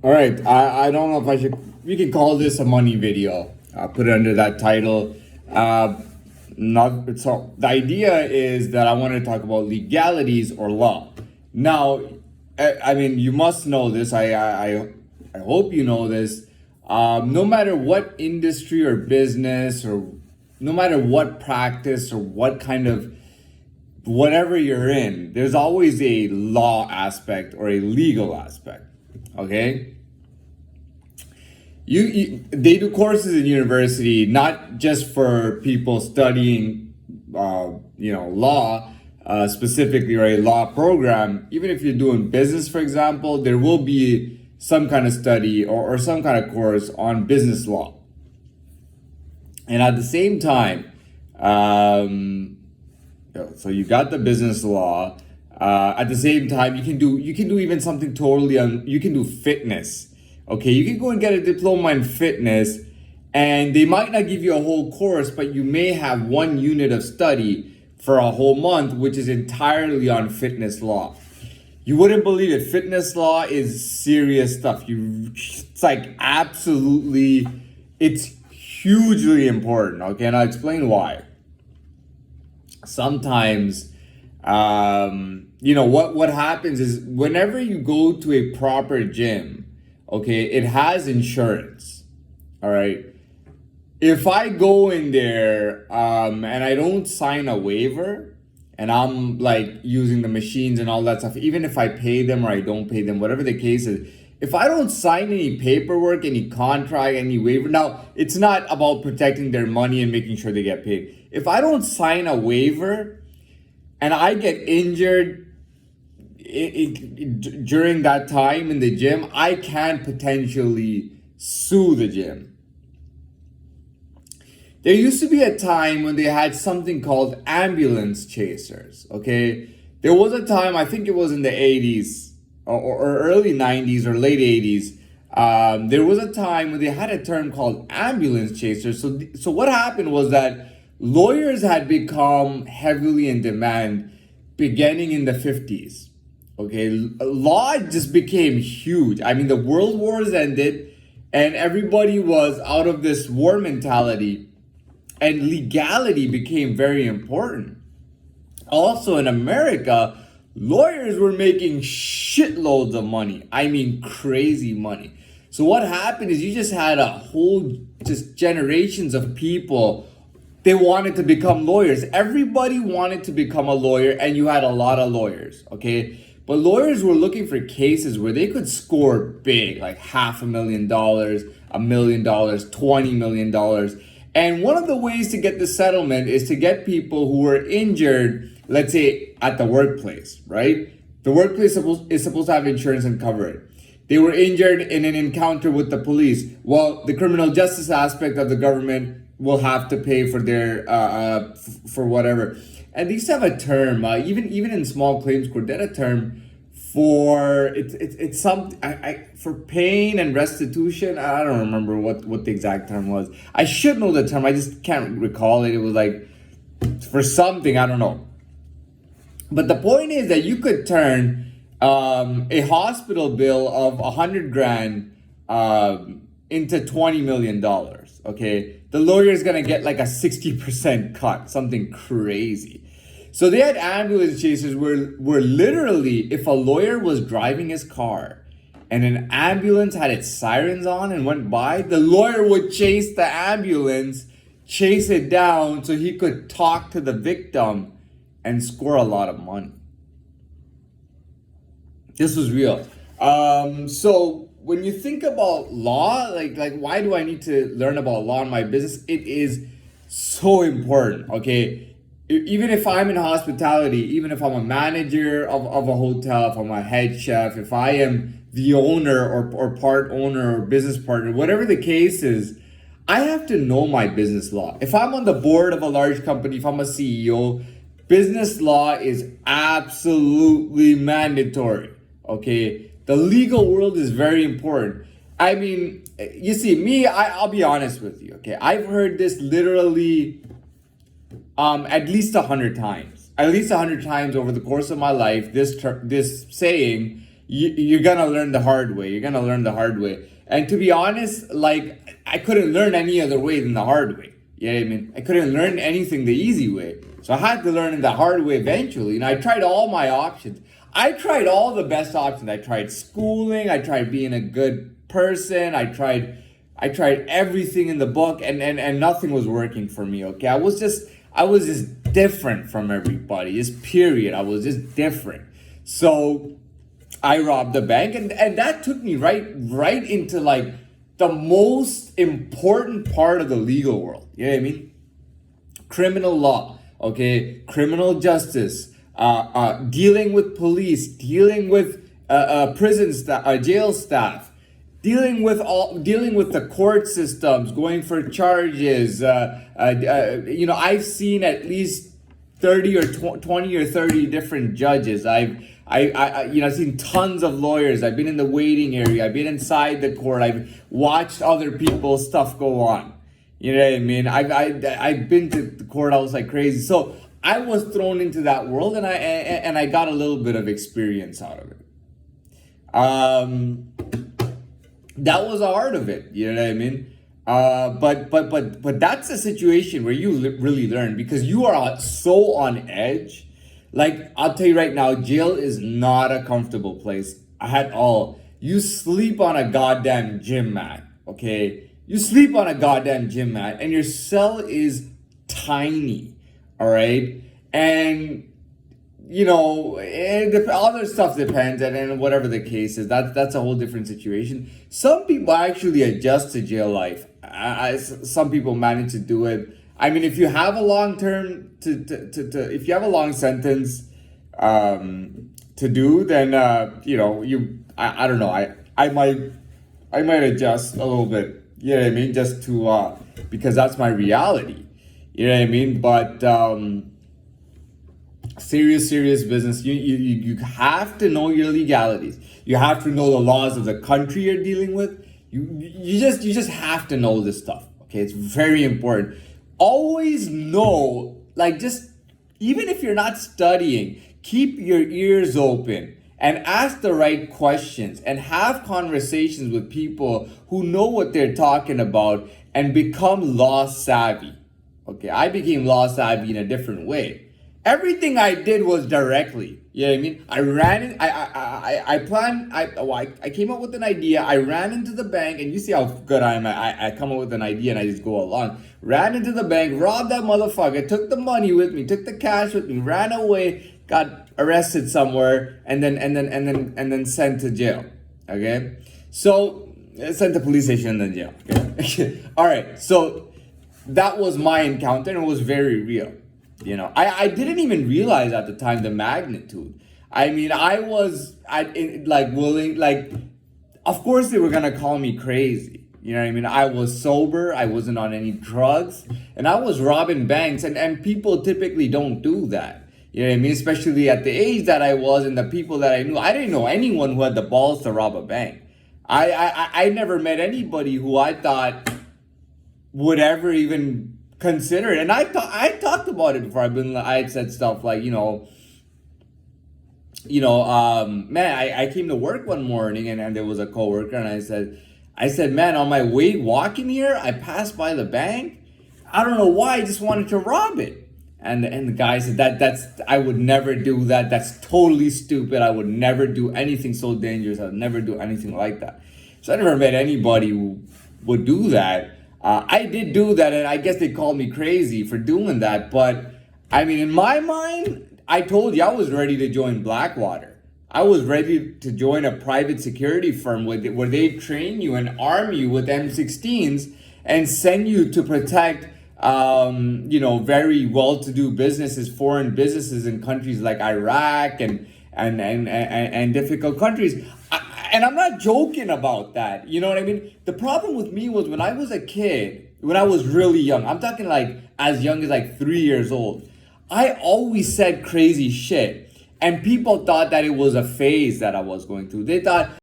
All right, I don't know if I should. We can call this a money video. Put it under that title. Uh, Not so. The idea is that I want to talk about legalities or law. Now, I mean, you must know this. I hope you know this. No matter what industry or business, or no matter what practice or what kind of whatever you're in, there's always a law aspect or a legal aspect. Okay, they do courses in university not just for people studying law specifically, or a law program. Even if you're doing business, for example, there will be some kind of study, or some kind of course on business law. And at the same time, so you got the business law. At the same time, you can do even something totally you can do fitness. Okay, you can go and get a diploma in fitness, and they might not give you a whole course, but you may have one unit of study for a whole month, which is entirely on fitness law. You wouldn't believe it. Fitness law is serious stuff. It's like absolutely, it's hugely important. Okay, and I'll explain why. Sometimes, what happens is whenever you go to a proper gym, okay, it has insurance. All right. If I go in there and I don't sign a waiver, and I'm like using the machines and all that stuff, even if I pay them or I don't pay them, whatever the case is, if I don't sign any paperwork, any contract, any waiver, now it's not about protecting their money and making sure they get paid. If I don't sign a waiver and I get injured during that time in the gym, I can potentially sue the gym. There used to be a time when they had something called ambulance chasers, okay? There was a time, I think it was in the 80s or early 90s or late 80s. There was a time when they had a term called ambulance chasers. So what happened was that lawyers had become heavily in demand beginning in the 50s, okay? Law just became huge. I mean, the world wars ended and everybody was out of this war mentality, and legality became very important. Also in America, lawyers were making shitloads of money. I mean, crazy money. So what happened is you just had a whole just generations of people. They wanted to become lawyers. Everybody wanted to become a lawyer, and you had a lot of lawyers, okay? But lawyers were looking for cases where they could score big, like $500,000, $1 million, $20 million. And one of the ways to get the settlement is to get people who were injured, let's say at the workplace, right? The workplace is supposed to have insurance and cover it. They were injured in an encounter with the police. Well, the criminal justice aspect of the government will have to pay for their for whatever. And these have a term, even in small claims court, they had a term for it's some for pain and restitution. I don't remember what the exact term was. I should know the term. I just can't recall it. It was like for something, I don't know. But the point is that you could turn a hospital bill of 100 grand into $20 million. Okay, the lawyer is gonna get like a 60% cut, something crazy. So they had ambulance chasers where literally, if a lawyer was driving his car and an ambulance had its sirens on and went by, the lawyer would chase the ambulance, chase it down so he could talk to the victim and score a lot of money. This was real. So when you think about law, like why do I need to learn about law in my business? It is so important, okay? Even if I'm in hospitality, even if I'm a manager of a hotel, if I'm a head chef, if I am the owner or part owner or business partner, whatever the case is, I have to know my business law. If I'm on the board of a large company, if I'm a CEO, business law is absolutely mandatory, okay? The legal world is very important. I mean, you see, I'll be honest with you, okay? I've heard this literally at least 100 times. At least 100 times over the course of my life, this saying, you're gonna learn the hard way. You're gonna learn the hard way. And to be honest, like I couldn't learn any other way than the hard way. You know what I mean? I couldn't learn anything the easy way. So I had to learn it the hard way eventually. And I tried all my options. I tried all the best options. I tried schooling, I tried being a good person, I tried everything in the book, and nothing was working for me. Okay. I was just different from everybody. Just period. I was just different. So I robbed the bank, and that took me right into like the most important part of the legal world. You know what I mean? Criminal law, okay, criminal justice, dealing with police, dealing with prison staff, jail staff, dealing with the court systems, going for charges. I've seen at least 30 or 20 or 30 different judges. I've seen tons of lawyers. I've been in the waiting area. I've been inside the court. I've watched other people's stuff go on. You know what I mean? I've been to the courthouse like crazy. So I was thrown into that world, and I got a little bit of experience out of it. That was the heart of it. You know what I mean? But that's a situation where you really learn, because you are so on edge. Like, I'll tell you right now, jail is not a comfortable place at all. You sleep on a goddamn gym mat, okay? You sleep on a goddamn gym mat, and your cell is tiny, all right? And, other stuff depends, and whatever the case is, that's a whole different situation. Some people actually adjust to jail life. Some people manage to do it. I mean, if you have a long term if you have a long sentence to do, then I don't know. I might adjust a little bit. You know what I mean? Just to because that's my reality. You know what I mean? But serious business. You have to know your legalities. You have to know the laws of the country you're dealing with. You just have to know this stuff. Okay, it's very important. Always know, like, just even if you're not studying, keep your ears open and ask the right questions and have conversations with people who know what they're talking about, and become law savvy. Okay, I became law savvy in a different way. Everything I did was directly. You know what I mean? I ran in, I planned, I came up with an idea. I ran into the bank, and you see how good I am. I come up with an idea and I just go along. Ran into the bank, robbed that motherfucker, took the money with me, took the cash with me, ran away, got arrested somewhere, and then sent to jail. Okay? So, sent to police station and then jail. Okay? All right. So, that was my encounter, and it was very real. I didn't even realize at the time the magnitude. I mean, of course they were gonna call me crazy. You know what I mean? I was sober, I wasn't on any drugs, and I was robbing banks, and people typically don't do that. You know what I mean? Especially at the age that I was, and the people that I knew. I didn't know anyone who had the balls to rob a bank. I never met anybody who I thought would ever even consider it. And I talked about it before. I had said stuff like, I came to work one morning, and there was a coworker, and I said, man, on my way walking here, I passed by the bank. I don't know why, I just wanted to rob it. And the guy said, I would never do that. That's totally stupid. I would never do anything so dangerous. I would never do anything like that. So I never met anybody who would do that. I did do that, and I guess they called me crazy for doing that. But I mean, in my mind, I told you I was ready to join Blackwater. I was ready to join a private security firm where they train you and arm you with M16s and send you to protect, very well-to-do businesses, foreign businesses in countries like Iraq and difficult countries. And I'm not joking about that. You know what I mean? The problem with me was when I was a kid, when I was really young, I'm talking like as young as like 3 years old, I always said crazy shit. And people thought that it was a phase that I was going through. They thought